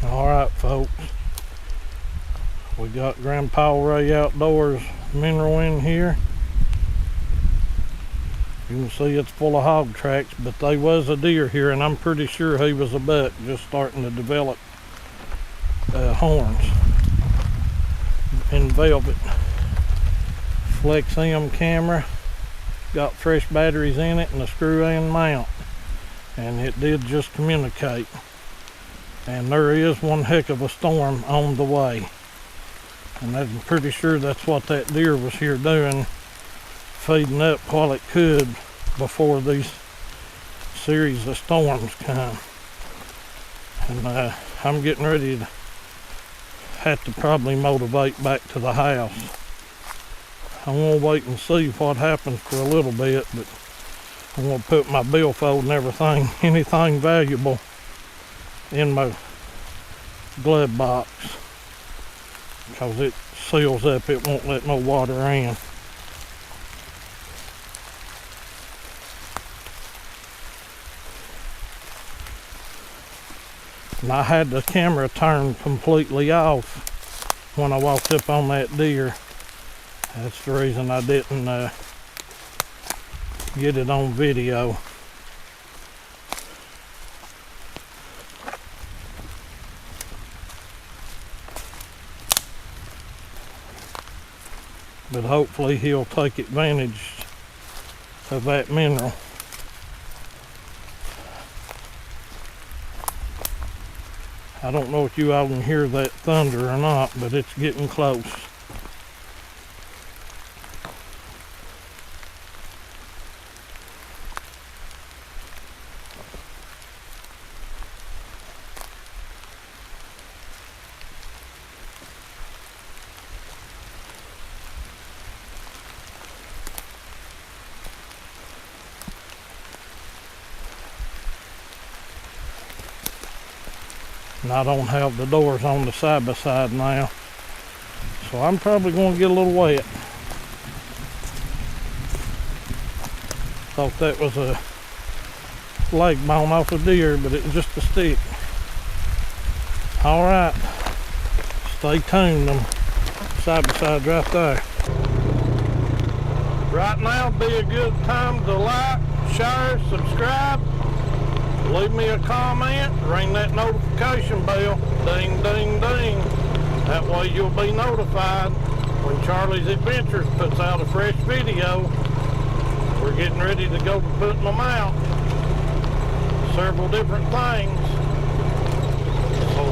Alright folks, we got Grandpa Ray Outdoors mineral in here. You can see it's full of hog tracks, but they was a deer here, and I'm pretty sure he was a buck just starting to develop horns in velvet. Flex M camera, got fresh batteries in it and a screw-in mount, and it did just communicate. And there is one heck of a storm on the way, and I'm pretty sure that's what that deer was here doing, feeding up while it could before these series of storms come. And I'm getting ready to have to probably motivate back to the house. I'm gonna wait and see what happens for a little bit, but I'm gonna put my billfold and everything, anything valuable, in my glove box, because it seals up, it won't let no water in. And I had the camera turned completely off when I walked up on that deer. That's the reason I didn't get it on video. But hopefully he'll take advantage of that mineral. I don't know if you all can hear that thunder or not, but it's getting close. And I don't have the doors on the side by side now, so I'm probably going to get a little wet. Thought that was a leg bone off a deer, but it was just a stick. Alright, stay tuned. Them side by side right there. Right now would be a good time to like, share, subscribe. Leave me a comment, ring that notification bell, ding, ding, ding. That way you'll be notified when Charlie's Adventures puts out a fresh video. We're getting ready to go to putting them out. Several different things. So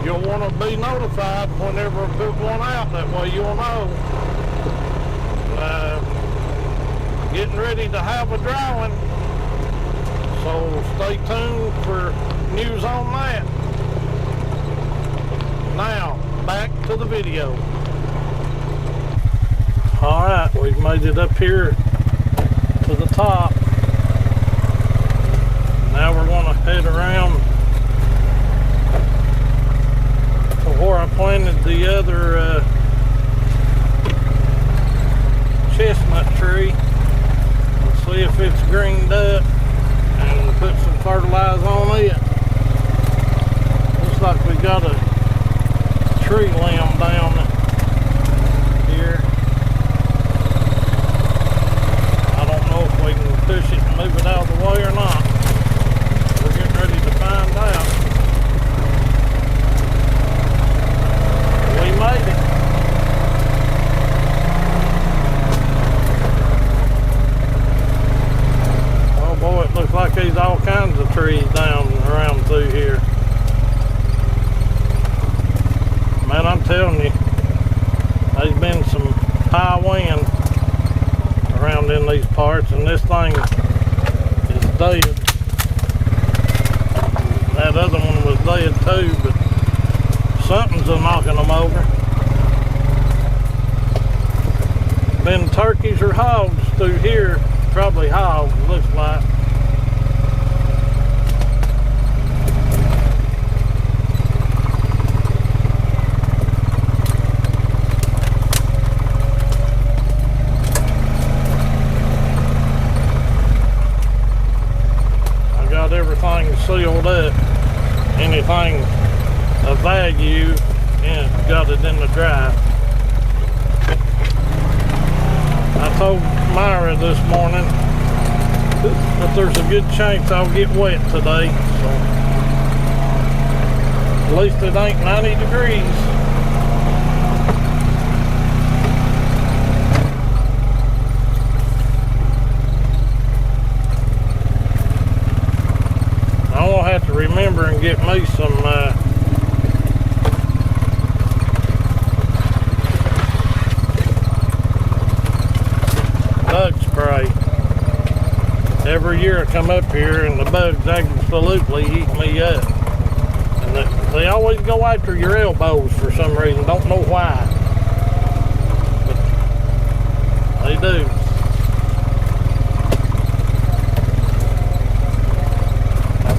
you'll want to be notified whenever I put one out. That way you'll know. Getting ready to have a drawing. So stay tuned for news on that. Now, back to the video. Alright, we've made it up here to the top. Now we're going to head around to where I planted the other chestnut tree and see if it's greened up. And put some fertilizer on it. Looks like we got a tree limb down here. I don't know if we can push it and move it out of the way or not. We're getting ready to find out. We made it. Boy, it looks like there's all kinds of trees down around through here. Man, I'm telling you, there's been some high wind around in these parts, and this thing is dead. That other one was dead too, but something's knocking them over. Been turkeys or hogs through here. Probably hogs, looks like. I got everything sealed up. Anything anything of value and got it in the drive. I told Myra this morning that there's a good chance I'll get wet today, so at least it ain't 90 degrees. I'm gonna have to remember and get me some bug spray. Every year I come up here and the bugs absolutely eat me up. And they always go after your elbows for some reason. Don't know why. But they do.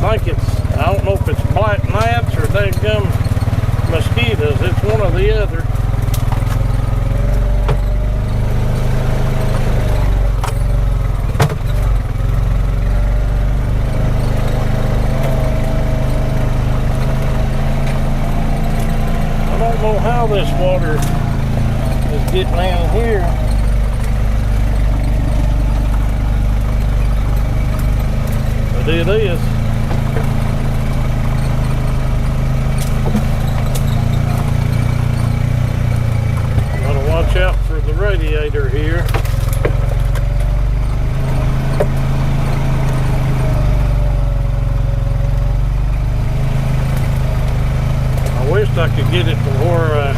I don't know if it's black gnats or dadgum mosquitoes. It's one or the other. I don't know how this water is getting in here. But it is. Watch out for the radiator here. I wished I could get it to where I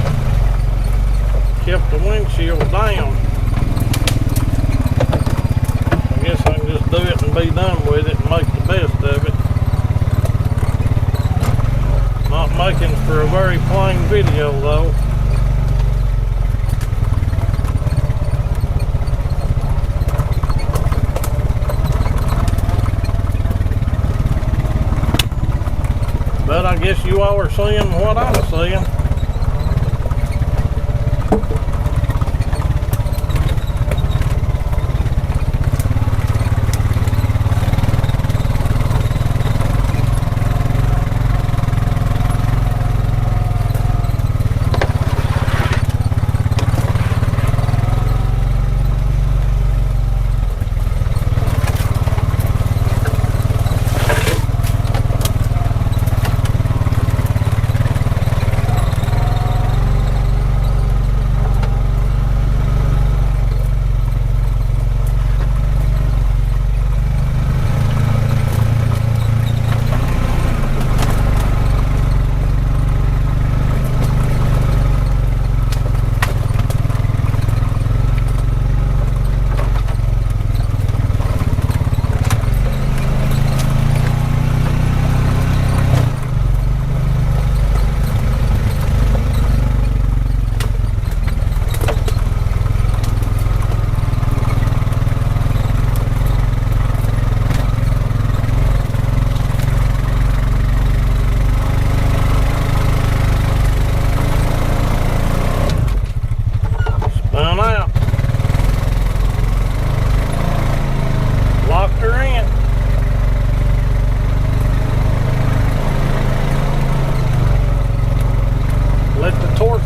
kept the windshield down. I guess I can just do it and be done with it and make the best of it. Not making for a very plain video though. But I guess you all are seeing what I'm seeing.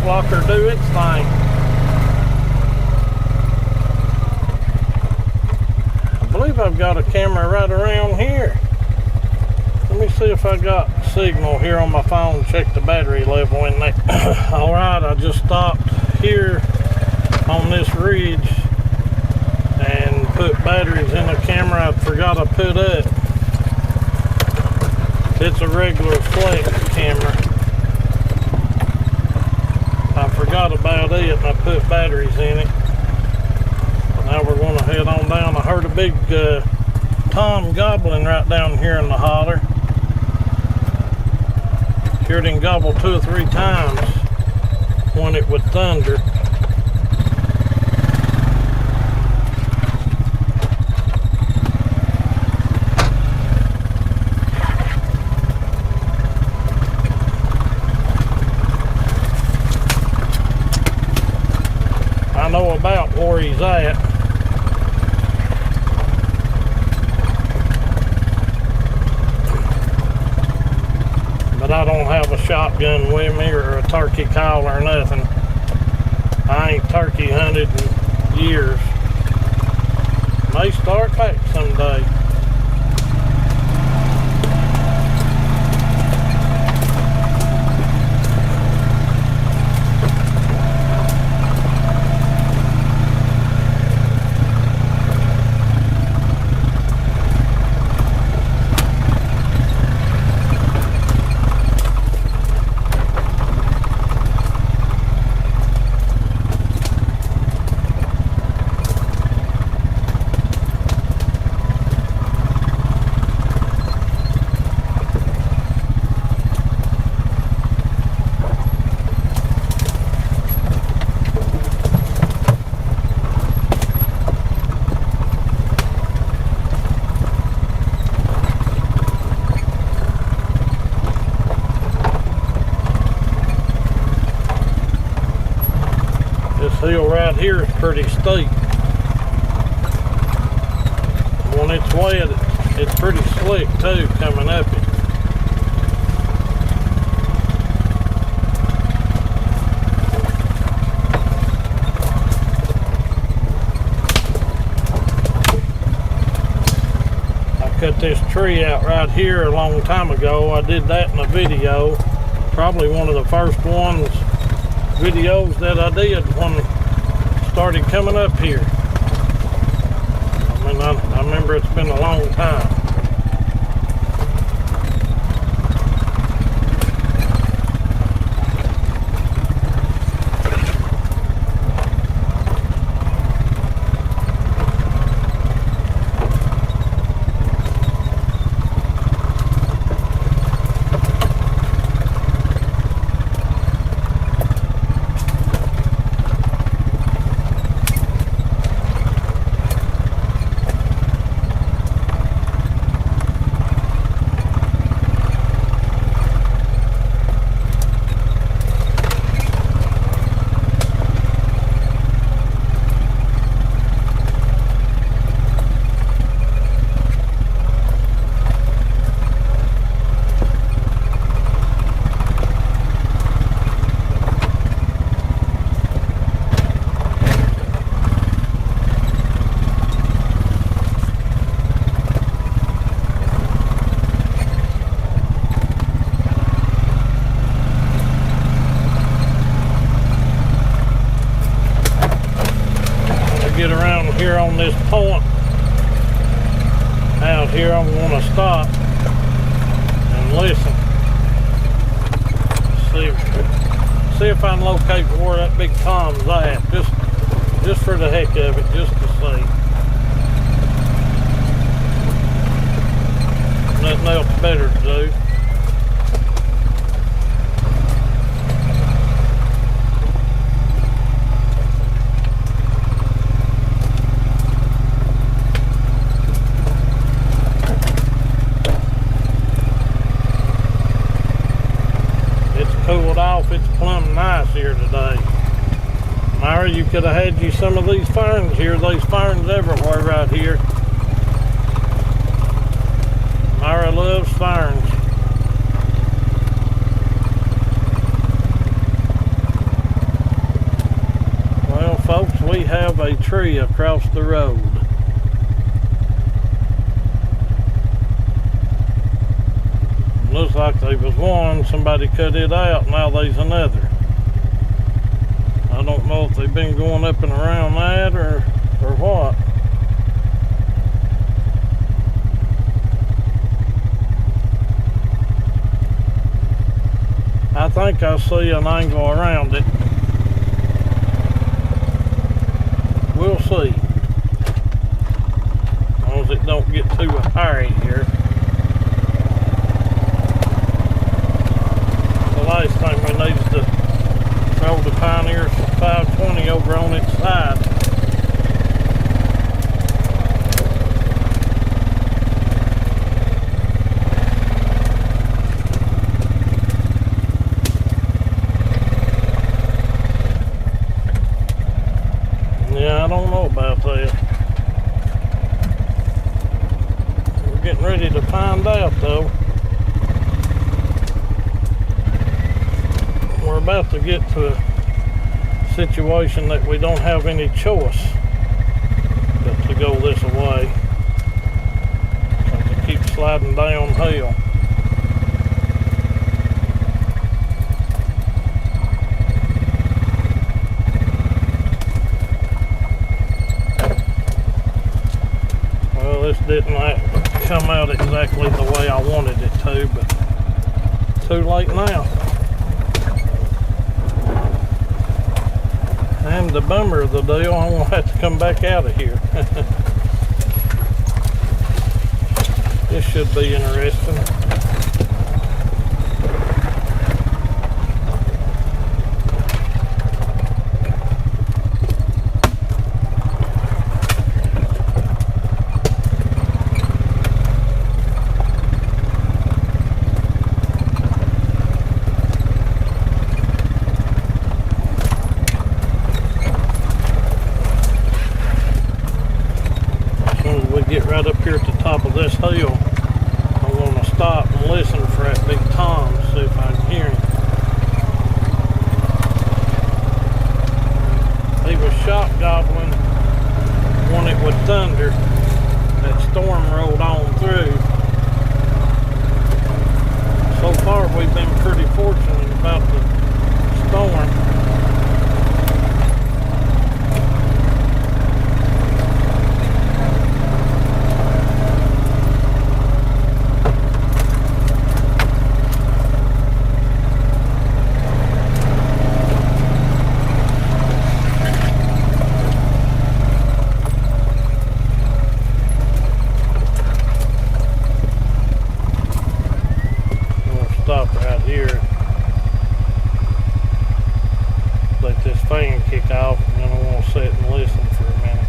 Locker do its thing. I believe I've got a camera right around here. Let me see if I got signal here on my phone. Check the battery level in there. Alright, I just stopped here on this ridge and put batteries in the camera I forgot I put up. It's a regular flex camera. I forgot about it and I put batteries in it. But now we're going to head on down. I heard a big tom gobbling right down here in the holler. Heard him gobble 2 or 3 times when it would thunder. I know about where he's at. But but I don't have a shotgun with me or a turkey call or nothing. I ain't turkey hunted in years. May start back someday. This hill right here is pretty steep. When it's wet, it's pretty slick too coming up it. I cut this tree out right here a long time ago. I did that in a video. Probably one of the first videos that I did when I started coming up here. I mean, I remember it's been a long time. Get around here on this point out here, I'm going to stop and listen. See if I can locate where that big tom's at, just for the heck of it, just to see. Nothing else better to do. Cooled off. It's plumb nice here today. Myra, you could have had you some of these ferns here. There's ferns everywhere right here. Myra loves ferns. Well, folks, we have a tree across the road. Looks like there was one, somebody cut it out, now there's another. I don't know if they've been going up and around that or what. I think I see an angle around it. We'll see. As long as it don't get too hairy here. Last thing we need is to throw the Pioneer 520 over on its side. Yeah, I don't know about that. We're getting ready to find out though. we're about to get to a situation that we don't have any choice but to go this way. To keep sliding downhill. Well, this didn't come out exactly the way I wanted it to, but too late now. And the bummer of the deal, I'm gonna have to come back out of here. This should be interesting. Get right up here at the top of this hill. I want to stop and listen for that big tom, see if I can hear him. He was shot gobbling when it would thunder. That storm rolled on through. So far we've been pretty fortunate about the storm. Stop right here, let this fan kick off, and then I want to sit and listen for a minute.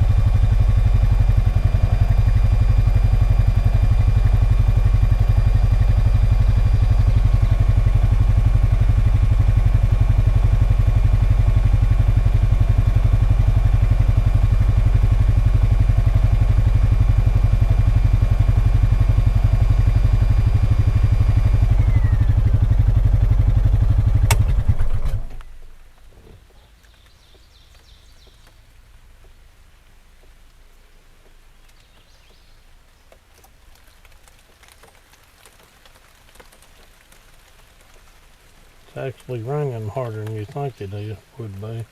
It's actually raining harder than you think it would be.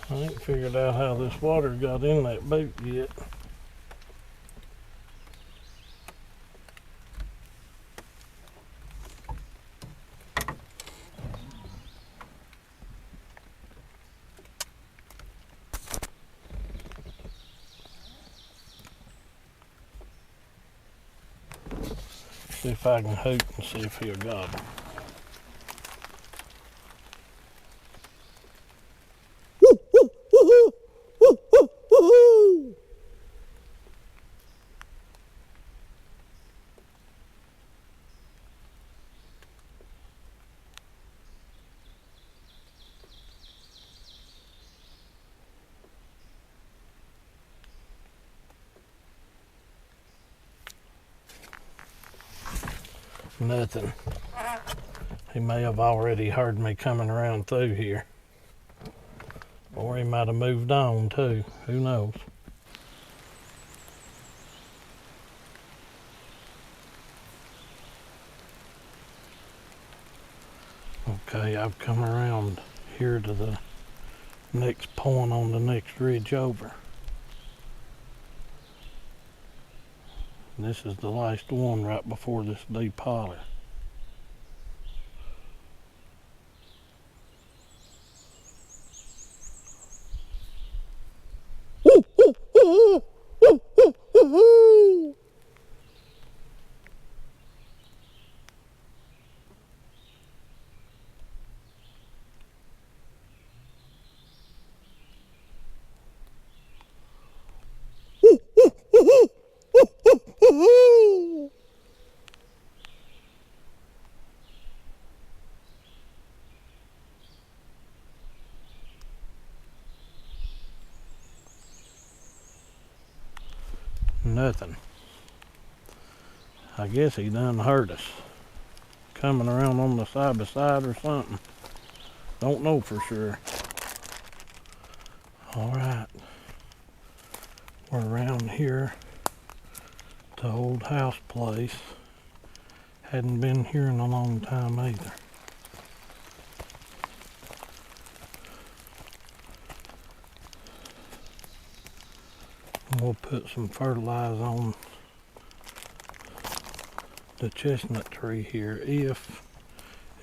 I ain't figured out how this water got in that boot yet. See if I can hoot and see if he'll gobble. Nothing. He may have already heard me coming around through here. Or he might have moved on too. Who knows? Okay, I've come around here to the next point on the next ridge over. This is the last one right before this deep holler. Nothing. I guess he done hurt us. Coming around on the side by side or something. Don't know for sure. Alright. We're around here. The old house place. Hadn't been here in a long time either. We'll put some fertilizer on the chestnut tree here if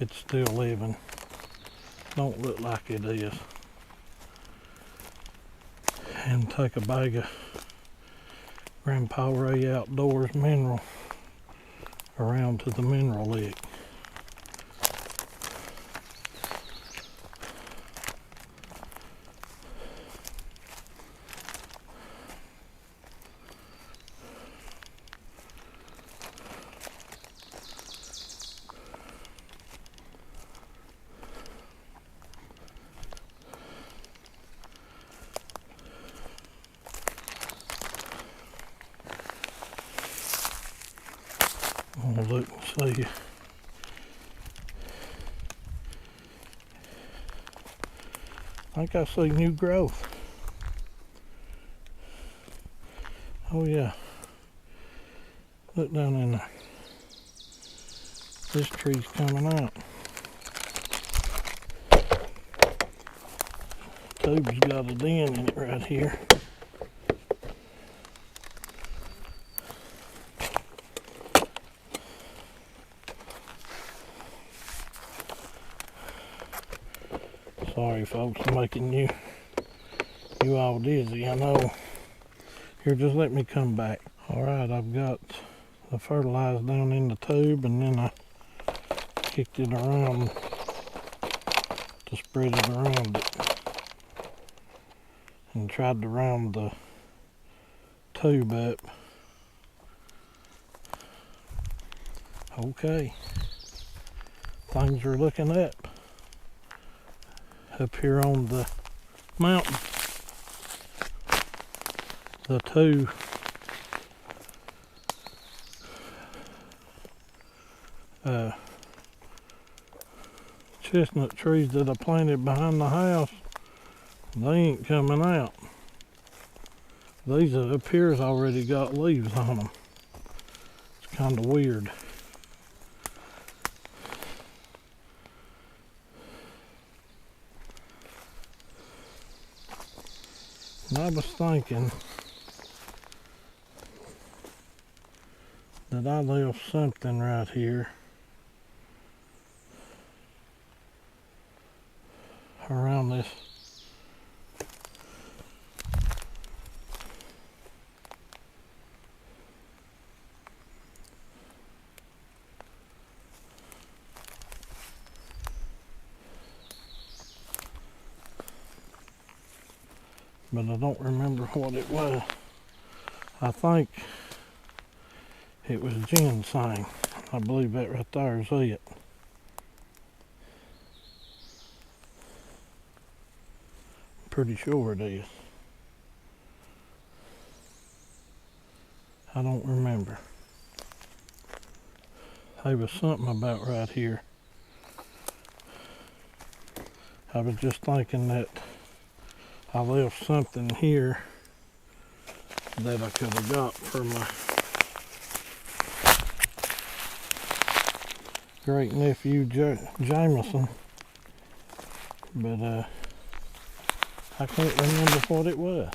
it's still living. Don't look like it is. And take a bag of Grandpa Ray Outdoors mineral around to the mineral lick. I'll look and see. I think I see new growth. Oh yeah. Look down in there. This tree's coming out. Tube's got a dent in it right here. Sorry folks, I'm making you all dizzy, I know. Here, just let me come back. Alright, I've got the fertilizer down in the tube, and then I kicked it around to spread it around it. And tried to round the tube up. Okay. Things are looking up here on the mountain. The two chestnut trees that I planted behind the house, they ain't coming out. These up here's already got leaves on them. It's kind of weird. And I was thinking that I left something right here around this. But I don't remember what it was. I think it was ginseng. I believe that right there is it. Pretty sure it is. I don't remember. There was something about right here. I was just thinking that I left something here that I could have got for my great nephew Jameson, but I can't remember what it was.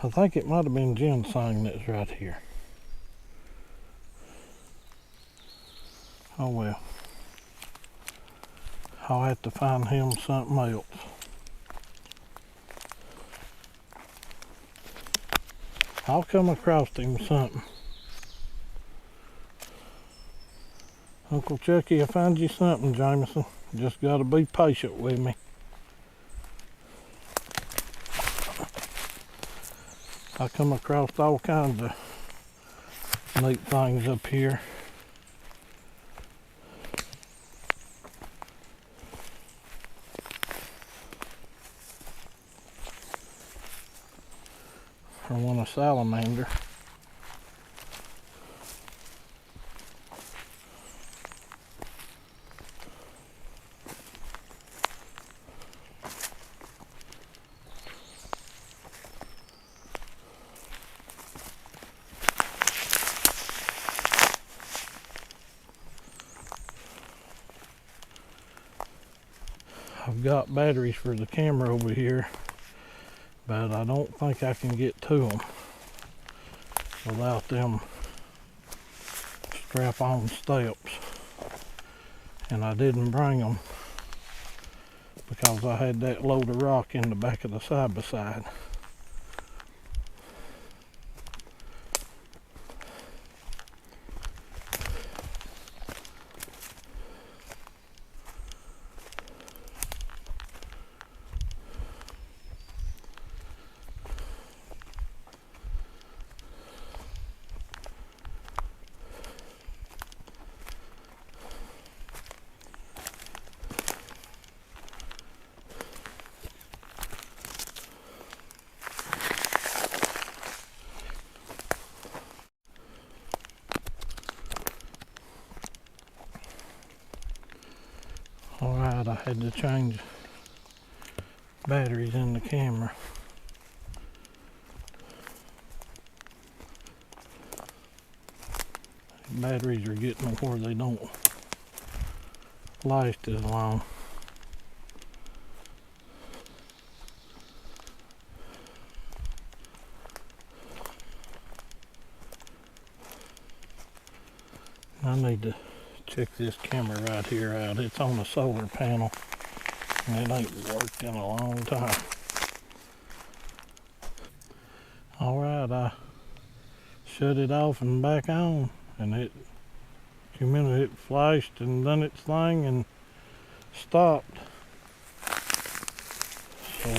I think it might have been ginseng that's right here. Oh well. I'll have to find him something else. I'll come across him something. Uncle Chucky, I'll find you something, Jameson. Just gotta be patient with me. I come across all kinds of neat things up here. I want a salamander. I've got batteries for the camera over here, but I don't think I can get to them without them strap-on steps. And I didn't bring them because I had that load of rock in the back of the side-by-side. Alright, I had to change batteries in the camera. Batteries are getting where they don't last as long. I need to check this camera right here out. It's on a solar panel and it ain't worked in a long time. Alright, I shut it off and back on, and it a minute it flashed and done its thing and stopped. So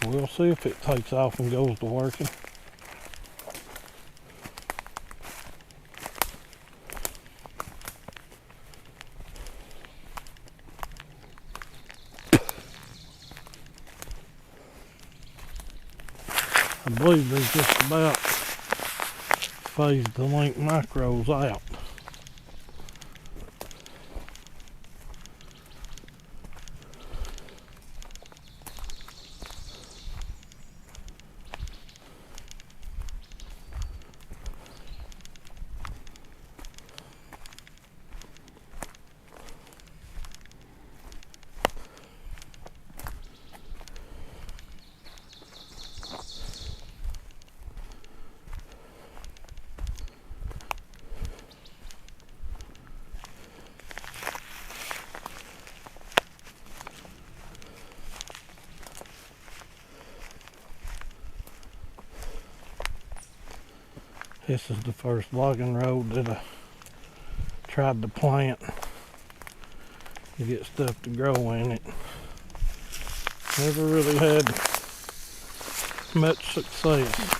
we'll see if it takes off and goes to working. I believe there's just about phased the link micros out. This is the first logging road that I tried to plant to get stuff to grow in it. Never really had much success.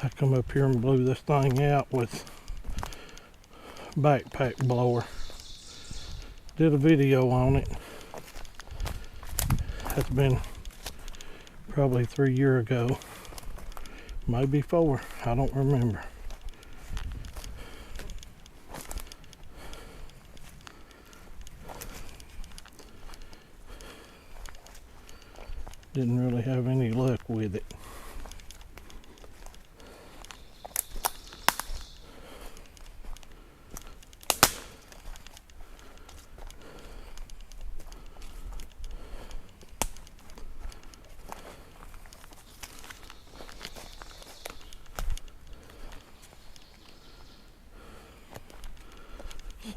I come up here and blew this thing out with backpack blower. Did a video on it. That's been probably 3 years ago, maybe 4, I don't remember. Didn't really have any luck with it.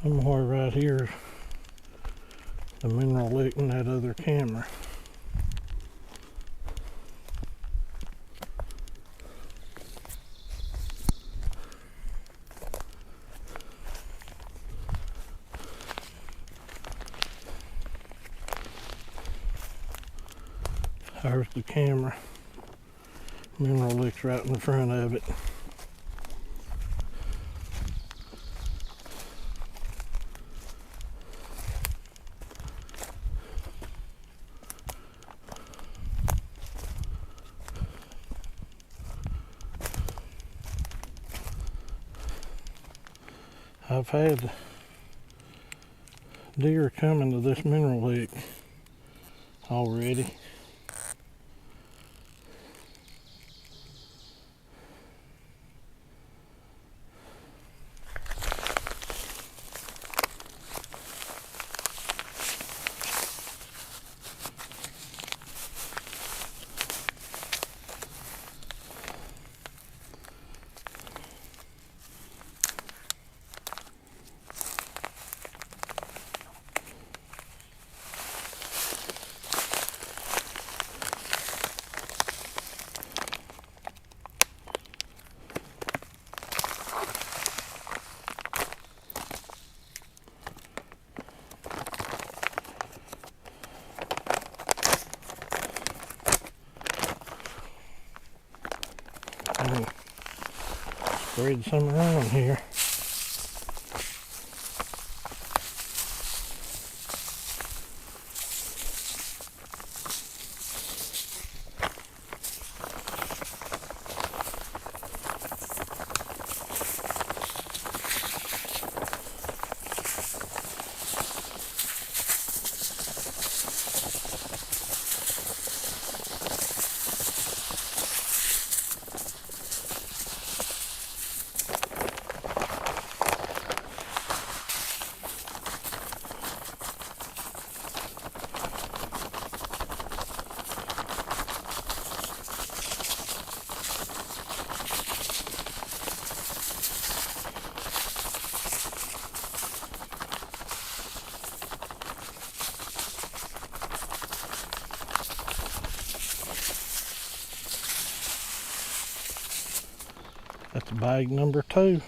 Somewhere right here, the mineral lick in that other camera. There's the camera. Mineral lick's right in the front of it. I've had deer come into this mineral lick already. Spread some around here. That's bag number 2.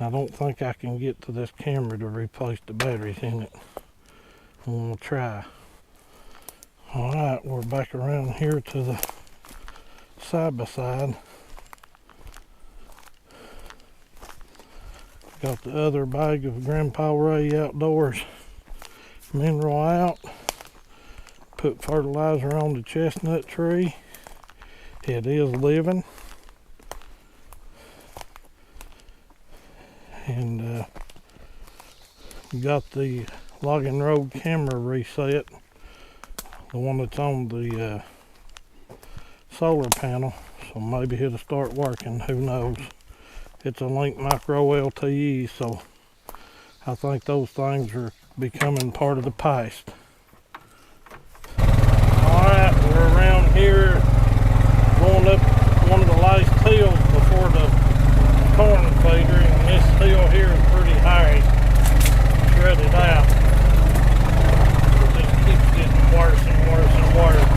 I don't think I can get to this camera to replace the batteries in it. I'm gonna try. Alright, we're back around here to the side by side. Got the other bag of Grandpa Ray Outdoors mineral out. Put fertilizer on the chestnut tree. It is living. And got the Logging Road camera reset, the one that's on the solar panel, so maybe it'll start working, who knows. It's a Link Micro LTE, so I think those things are becoming part of the past. Alright, we're around here going up one of the last hills before the corn feeder, and this hill here is pretty high, shredded out. It just keeps getting worse and worse and worse.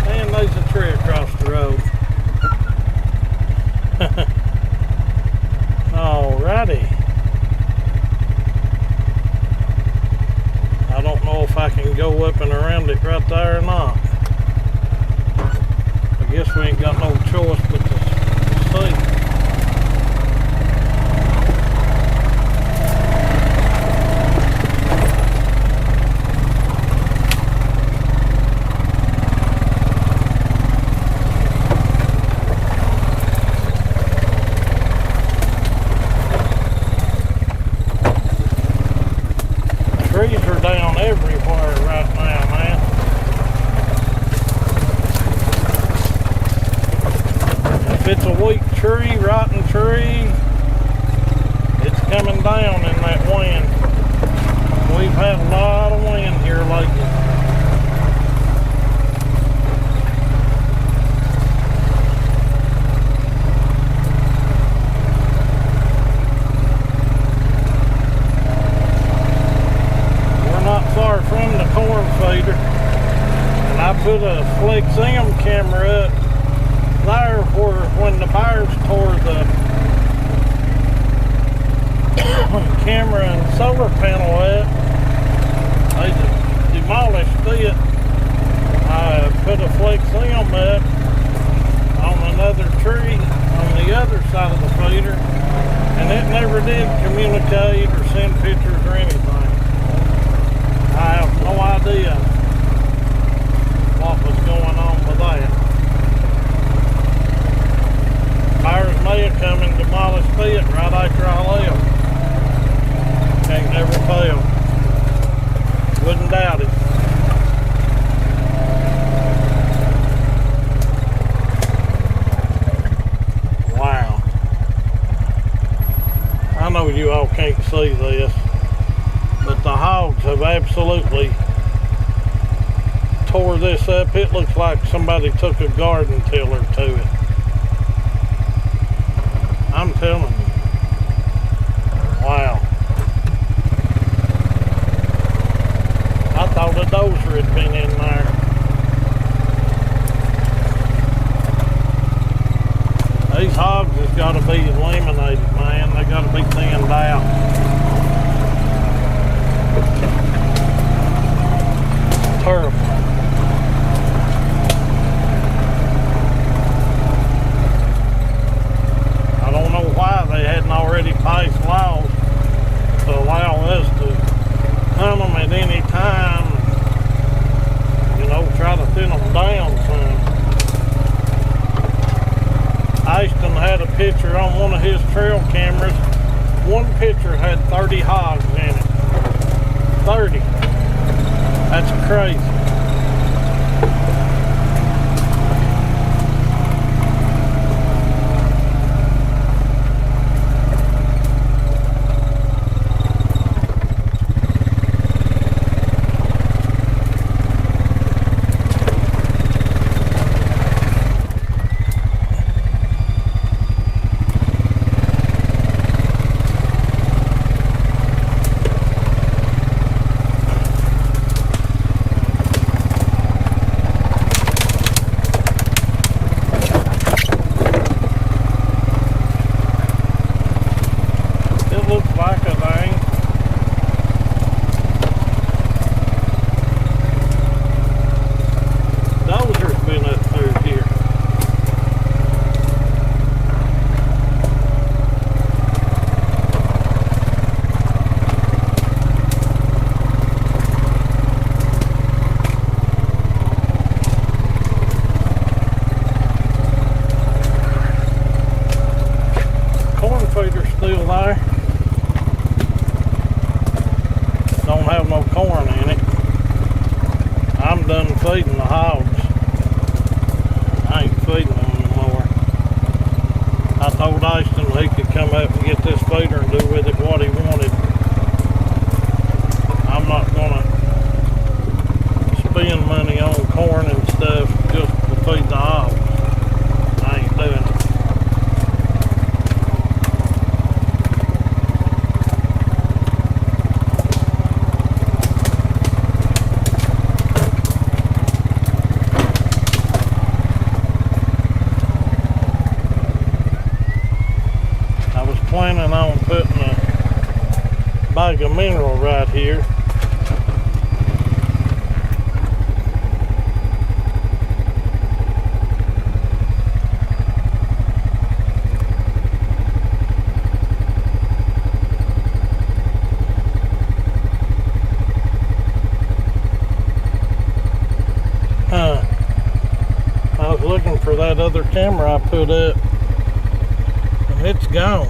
And there's a tree across the road. Alrighty. I don't know if I can go up and around it right there or not. I guess we ain't got no choice but to see. Trees are down everywhere right now, man. If it's a weak tree, rotten tree, it's coming down in that wind. We've had a lot of wind here lately. Far from the corn feeder, and I put a Flex M camera up there where when the bears tore the camera and solar panel up, They demolished it. I put a flex limb up on another tree on the other side of the feeder, and it never did communicate or send pictures or anything. I have no idea what was going on with that. Fires may have come and demolished it right after I left. Can't never tell. Wouldn't doubt it. Wow. I know you all can't see this, but the hogs have absolutely tore this up. It looks like somebody took a garden tiller to it. I'm telling you. Wow. I thought a dozer had been in there. These hogs has got to be eliminated, man. They got to be thinned out. Terrible. I don't know why they hadn't already passed laws to allow us to hunt them at any time, you know, try to thin them down some. Ashton had a picture on one of his trail cameras. One picture had 30 hogs in it. 30. That's crazy. Still there. Don't have no corn in it. I'm done feeding the hogs. I ain't feeding them anymore. I told Ashton he could come up and get this feeder and do with it what he wanted. I'm not gonna spend money on corn and stuff just to feed the hogs. I ain't doing it. Planning on putting a bag of mineral right here. I was looking for that other camera I put up, and it's gone.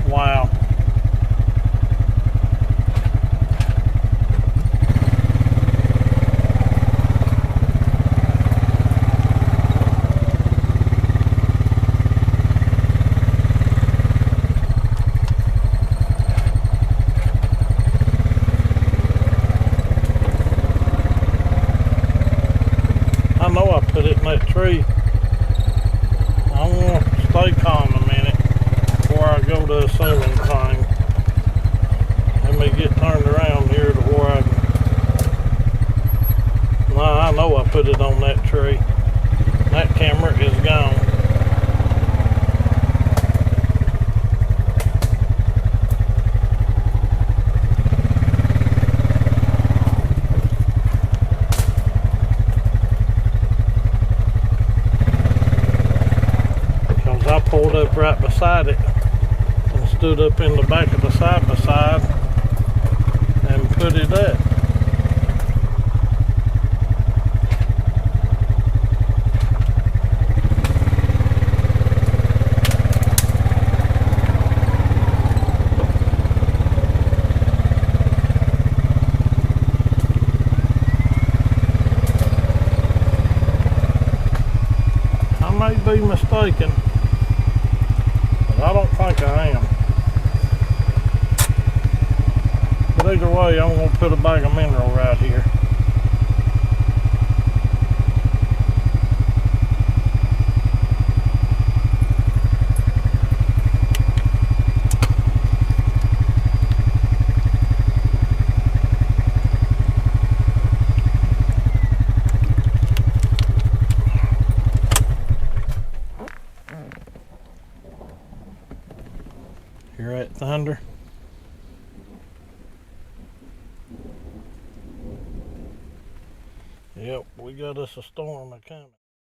Wow. I know I put it in that tree. I want to stay calm a minute before I go to assuming thing. Let me get turned around here to where I can. No, I know I put it on that tree. That camera is gone. pulled up right beside it and stood up in the back of the side-by-side and put it up. I may be mistaken, but I don't think I am. But either way, I'm going to put a bag of mineral right here. Hear that thunder? Yep, we got us a storm a coming.